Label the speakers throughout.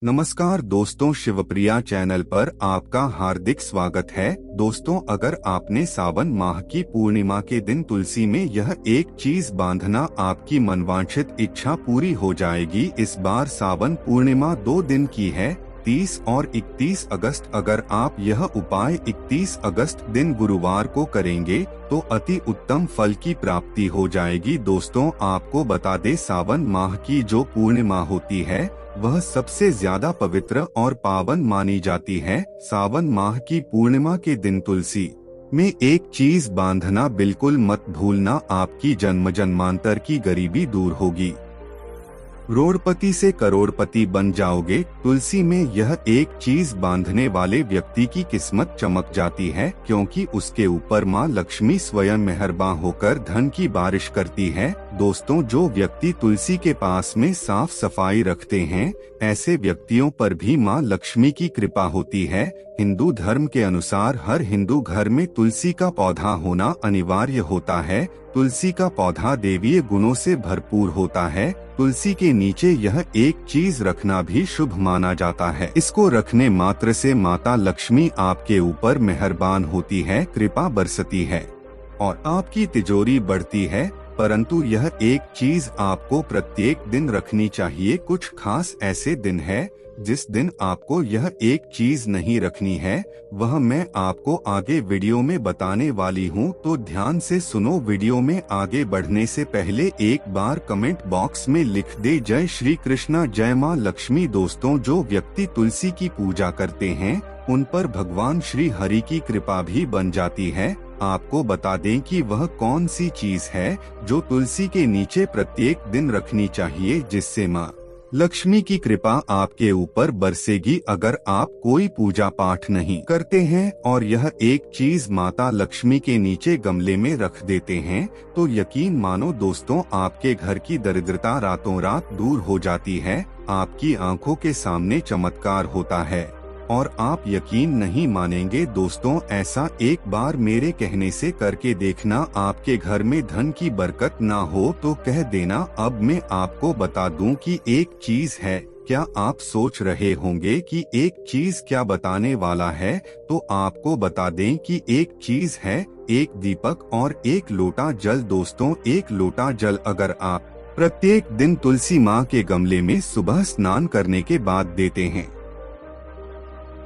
Speaker 1: नमस्कार दोस्तों, शिवप्रिया चैनल पर आपका हार्दिक स्वागत है। दोस्तों, अगर आपने सावन माह की पूर्णिमा के दिन तुलसी में यह एक चीज बांधना, आपकी मनवांछित इच्छा पूरी हो जाएगी। इस बार सावन पूर्णिमा 2 दिन की है, 30 और 31 अगस्त। अगर आप यह उपाय 31 अगस्त दिन गुरुवार को करेंगे तो अति उत्तम फल की प्राप्ति हो जाएगी। दोस्तों, आपको बता दे, सावन माह की जो पूर्णिमा होती है वह सबसे ज्यादा पवित्र और पावन मानी जाती है। सावन माह की पूर्णिमा के दिन तुलसी में एक चीज बांधना बिल्कुल मत भूलना, आपकी जन्म जन्मांतर की गरीबी दूर होगी, रोड़पति से करोड़पति बन जाओगे। तुलसी में यह एक चीज बांधने वाले व्यक्ति की किस्मत चमक जाती है, क्योंकि उसके ऊपर माँ लक्ष्मी स्वयं मेहरबान होकर धन की बारिश करती है। दोस्तों, जो व्यक्ति तुलसी के पास में साफ सफाई रखते हैं, ऐसे व्यक्तियों पर भी माँ लक्ष्मी की कृपा होती है। हिंदू धर्म के अनुसार हर हिंदू घर में तुलसी का पौधा होना अनिवार्य होता है। तुलसी का पौधा देवीय गुणों से भरपूर होता है। तुलसी के नीचे यह एक चीज रखना भी शुभ माना जाता है। इसको रखने मात्र से माता लक्ष्मी आपके ऊपर मेहरबान होती है, कृपा बरसती है और आपकी तिजोरी बढ़ती है। परंतु यह एक चीज आपको प्रत्येक दिन रखनी चाहिए। कुछ खास ऐसे दिन है जिस दिन आपको यह एक चीज नहीं रखनी है, वह मैं आपको आगे वीडियो में बताने वाली हूँ, तो ध्यान से सुनो। वीडियो में आगे बढ़ने से पहले एक बार कमेंट बॉक्स में लिख दे जय श्री कृष्णा, जय माँ लक्ष्मी। दोस्तों, जो व्यक्ति तुलसी की पूजा करते हैं उन पर भगवान श्री हरि की कृपा भी बन जाती है। आपको बता दें कि वह कौन सी चीज है जो तुलसी के नीचे प्रत्येक दिन रखनी चाहिए, जिससे माँ लक्ष्मी की कृपा आपके ऊपर बरसेगी। अगर आप कोई पूजा पाठ नहीं करते हैं और यह एक चीज माता लक्ष्मी के नीचे गमले में रख देते हैं, तो यकीन मानो दोस्तों, आपके घर की दरिद्रता रातों रात दूर हो जाती है। आपकी आंखों के सामने चमत्कार होता है और आप यकीन नहीं मानेंगे दोस्तों, ऐसा एक बार मेरे कहने से करके देखना। आपके घर में धन की बरकत ना हो तो कह देना। अब मैं आपको बता दूं कि एक चीज है। क्या आप सोच रहे होंगे कि एक चीज क्या बताने वाला है? तो आपको बता दें कि एक चीज है, एक दीपक और एक लोटा जल। दोस्तों, एक लोटा जल अगर आप प्रत्येक दिन तुलसी माँ के गमले में सुबह स्नान करने के बाद देते हैं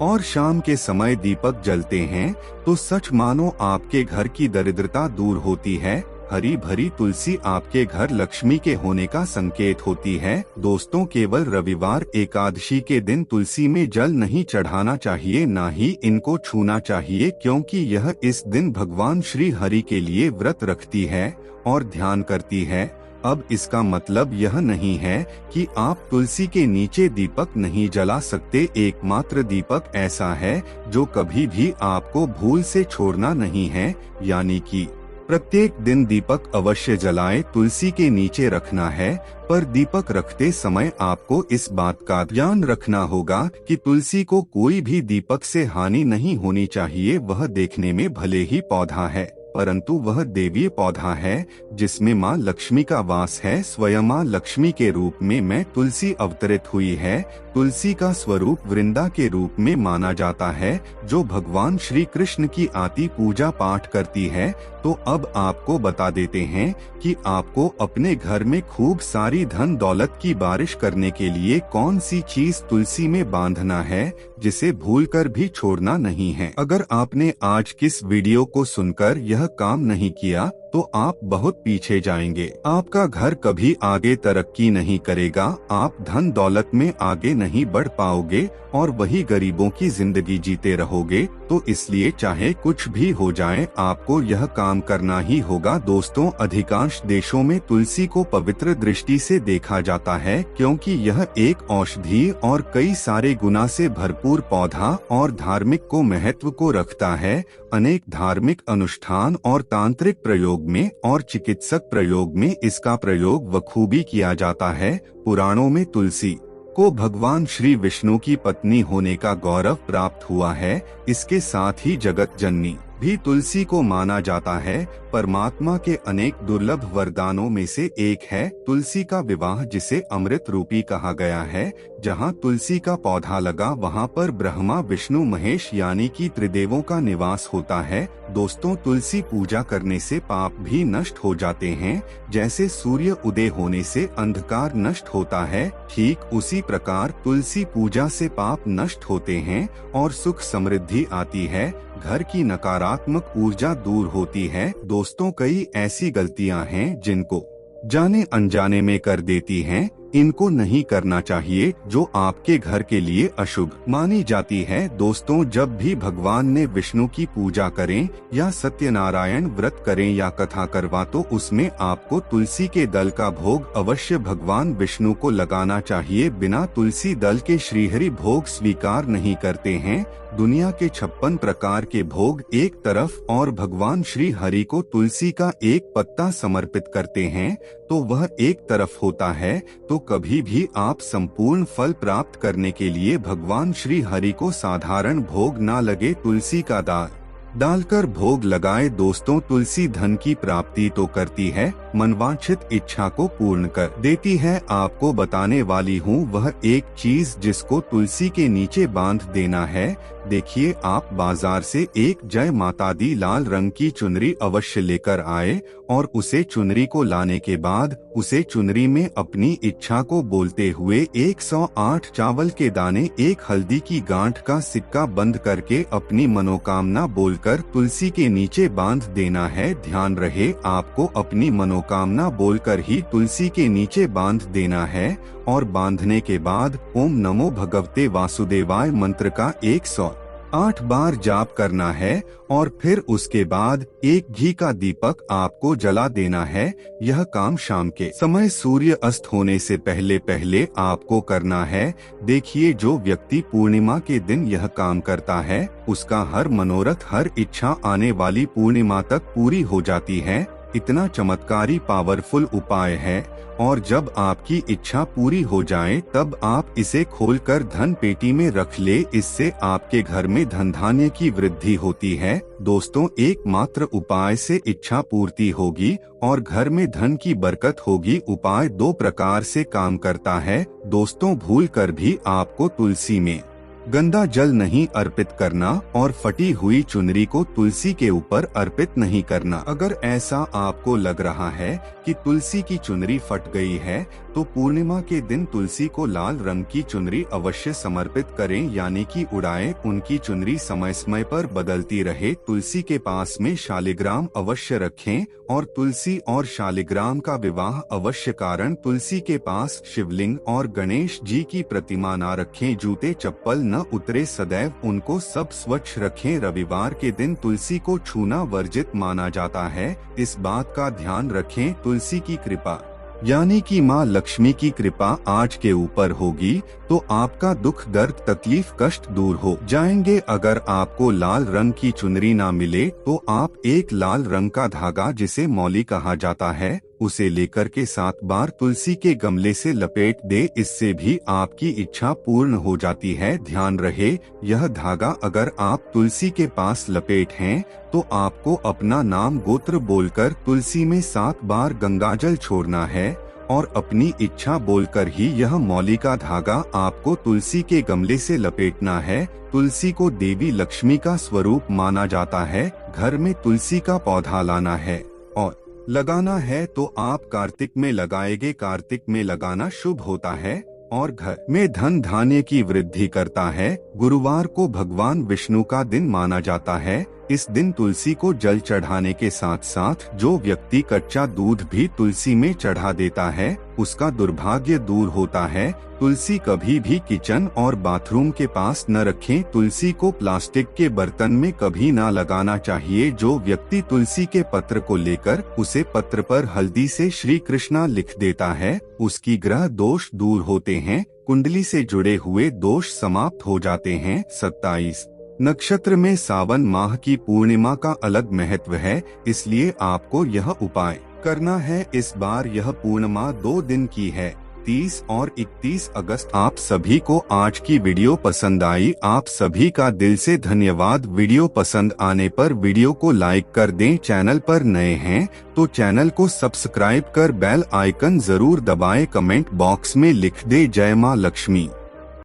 Speaker 1: और शाम के समय दीपक जलते हैं, तो सच मानो आपके घर की दरिद्रता दूर होती है। हरी भरी तुलसी आपके घर लक्ष्मी के होने का संकेत होती है। दोस्तों, केवल रविवार एकादशी के दिन तुलसी में जल नहीं चढ़ाना चाहिए, ना ही इनको छूना चाहिए, क्योंकि यह इस दिन भगवान श्री हरि के लिए व्रत रखती है और ध्यान करती है। अब इसका मतलब यह नहीं है कि आप तुलसी के नीचे दीपक नहीं जला सकते। एकमात्र दीपक ऐसा है जो कभी भी आपको भूल से छोड़ना नहीं है, यानी कि प्रत्येक दिन दीपक अवश्य जलाएं। तुलसी के नीचे रखना है, पर दीपक रखते समय आपको इस बात का ध्यान रखना होगा कि तुलसी को कोई भी दीपक से हानि नहीं होनी चाहिए। वह देखने में भले ही पौधा है, परंतु वह देवीय पौधा है जिसमें माँ लक्ष्मी का वास है। स्वयं माँ लक्ष्मी के रूप में मैं तुलसी अवतरित हुई है। तुलसी का स्वरूप वृंदा के रूप में माना जाता है, जो भगवान श्री कृष्ण की आती पूजा पाठ करती है। तो अब आपको बता देते हैं कि आपको अपने घर में खूब सारी धन दौलत की बारिश करने के लिए कौन सी चीज तुलसी में बांधना है, जिसे भूलकर भी छोड़ना नहीं है। अगर आपने आज किस वीडियो को सुनकर यह काम नहीं किया तो आप बहुत पीछे जाएंगे। आपका घर कभी आगे तरक्की नहीं करेगा, आप धन दौलत में आगे नहीं बढ़ पाओगे और वही गरीबों की जिंदगी जीते रहोगे। तो इसलिए चाहे कुछ भी हो जाए, आपको यह काम करना ही होगा। दोस्तों, अधिकांश देशों में तुलसी को पवित्र दृष्टि से देखा जाता है, क्योंकि यह एक औषधि और कई सारे गुना से भरपूर पौधा और धार्मिक को महत्व को रखता है। अनेक धार्मिक अनुष्ठान और तांत्रिक प्रयोग में और चिकित्सक प्रयोग में इसका प्रयोग बखूबी किया जाता है। पुराणों में तुलसी को भगवान श्री विष्णु की पत्नी होने का गौरव प्राप्त हुआ है। इसके साथ ही जगत जननी भी तुलसी को माना जाता है परमात्मा के अनेक दुर्लभ वरदानों में से एक है तुलसी का विवाह, जिसे अमृत रूपी कहा गया है। जहाँ तुलसी का पौधा लगा वहाँ पर ब्रह्मा विष्णु महेश यानी कि त्रिदेवों का निवास होता है। दोस्तों, तुलसी पूजा करने से पाप भी नष्ट हो जाते हैं। जैसे सूर्य उदय होने से अंधकार नष्ट होता है, ठीक उसी प्रकार तुलसी पूजा से पाप नष्ट होते हैं और सुख समृद्धि आती है। घर की नकारात्मक ऊर्जा दूर होती है। दोस्तों, कई ऐसी गलतियां हैं जिनको जाने अनजाने में कर देती हैं। इनको नहीं करना चाहिए जो आपके घर के लिए अशुभ मानी जाती है। दोस्तों, जब भी भगवान ने विष्णु की पूजा करें या सत्यनारायण व्रत करें या कथा करवा, तो उसमें आपको तुलसी के दल का भोग अवश्य भगवान विष्णु को लगाना चाहिए। बिना तुलसी दल के श्रीहरि भोग स्वीकार नहीं करते हैं। दुनिया के 56 प्रकार के भोग एक तरफ और भगवान श्री हरि को तुलसी का एक पत्ता समर्पित करते हैं तो वह एक तरफ होता है। तो कभी भी आप संपूर्ण फल प्राप्त करने के लिए भगवान श्री हरि को साधारण भोग ना लगे, तुलसी का डालकर भोग लगाए। दोस्तों, तुलसी धन की प्राप्ति तो करती है, मनवांछित इच्छा को पूर्ण कर देती है। आपको बताने वाली हूँ वह एक चीज जिसको तुलसी के नीचे बांध देना है। देखिए, आप बाजार से एक जय माता दी लाल रंग की चुनरी अवश्य लेकर आए और उसे चुनरी को लाने के बाद उसे चुनरी में अपनी इच्छा को बोलते हुए 108 चावल के दाने, एक हल्दी की गांठ का सिक्का बंद करके अपनी मनोकामना बोलकर तुलसी के नीचे बांध देना है। ध्यान रहे, आपको अपनी मनोकामना बोलकर ही तुलसी के नीचे बांध देना है और बांधने के बाद ओम नमो भगवते वासुदेवाय मंत्र का 108 बार जाप करना है और फिर उसके बाद एक घी का दीपक आपको जला देना है। यह काम शाम के समय सूर्य अस्त होने से पहले पहले आपको करना है। देखिए, जो व्यक्ति पूर्णिमा के दिन यह काम करता है उसका हर मनोरथ, हर इच्छा आने वाली पूर्णिमा तक पूरी हो जाती है। इतना चमत्कारी पावरफुल उपाय है और जब आपकी इच्छा पूरी हो जाए तब आप इसे खोलकर धन पेटी में रख ले। इससे आपके घर में धन धान्य की वृद्धि होती है। दोस्तों, एकमात्र उपाय से इच्छा पूर्ति होगी और घर में धन की बरकत होगी। उपाय 2 प्रकार से काम करता है। दोस्तों, भूल कर भी आपको तुलसी में गंदा जल नहीं अर्पित करना और फटी हुई चुनरी को तुलसी के ऊपर अर्पित नहीं करना। अगर ऐसा आपको लग रहा है कि तुलसी की चुनरी फट गई है तो पूर्णिमा के दिन तुलसी को लाल रंग की चुनरी अवश्य समर्पित करें, यानी कि उड़ाएं। उनकी चुनरी समय समय पर बदलती रहे। तुलसी के पास में शालिग्राम अवश्य रखें और तुलसी और शालिग्राम का विवाह अवश्य कारण तुलसी के पास शिवलिंग और गणेश जी की प्रतिमा ना रखें। जूते चप्पल न उतरे, सदैव उनको सब स्वच्छ रखें। रविवार के दिन तुलसी को छूना वर्जित माना जाता है। इस बात का ध्यान रखें। तुलसी की कृपा यानी कि माँ लक्ष्मी की कृपा आज के ऊपर होगी तो आपका दुख दर्द तकलीफ कष्ट दूर हो जाएंगे। अगर आपको लाल रंग की चुनरी ना मिले तो आप एक लाल रंग का धागा, जिसे मौली कहा जाता है, उसे लेकर के 7 बार तुलसी के गमले से लपेट दे। इससे भी आपकी इच्छा पूर्ण हो जाती है। ध्यान रहे, यह धागा अगर आप तुलसी के पास लपेट हैं तो आपको अपना नाम गोत्र बोलकर तुलसी में 7 बार गंगाजल छोड़ना है और अपनी इच्छा बोलकर ही यह मौली का धागा आपको तुलसी के गमले से लपेटना है। तुलसी को देवी लक्ष्मी का स्वरूप माना जाता है। घर में तुलसी का पौधा लाना है और लगाना है तो आप कार्तिक में लगाएंगे। कार्तिक में लगाना शुभ होता है और घर में धन धान्य की वृद्धि करता है। गुरुवार को भगवान विष्णु का दिन माना जाता है। इस दिन तुलसी को जल चढ़ाने के साथ साथ जो व्यक्ति कच्चा दूध भी तुलसी में चढ़ा देता है उसका दुर्भाग्य दूर होता है। तुलसी कभी भी किचन और बाथरूम के पास न रखें। तुलसी को प्लास्टिक के बर्तन में कभी ना लगाना चाहिए। जो व्यक्ति तुलसी के पत्र को लेकर उसे पत्र पर हल्दी से श्री कृष्णा लिख देता है उसकी ग्रह दोष दूर होते हैं। कुंडली से जुड़े हुए दोष समाप्त हो जाते हैं। 27 नक्षत्र में सावन माह की पूर्णिमा का अलग महत्व है, इसलिए आपको यह उपाय करना है। इस बार यह पूर्णिमा 2 दिन की है। 30 और 31 अगस्त। आप सभी को आज की वीडियो पसंद आई। आप सभी का दिल से धन्यवाद। वीडियो पसंद आने पर वीडियो को लाइक कर दें। चैनल पर नए हैं तो चैनल को सब्सक्राइब कर बेल आइकन जरूर दबाएं। कमेंट बॉक्स में लिख दे जय मां लक्ष्मी।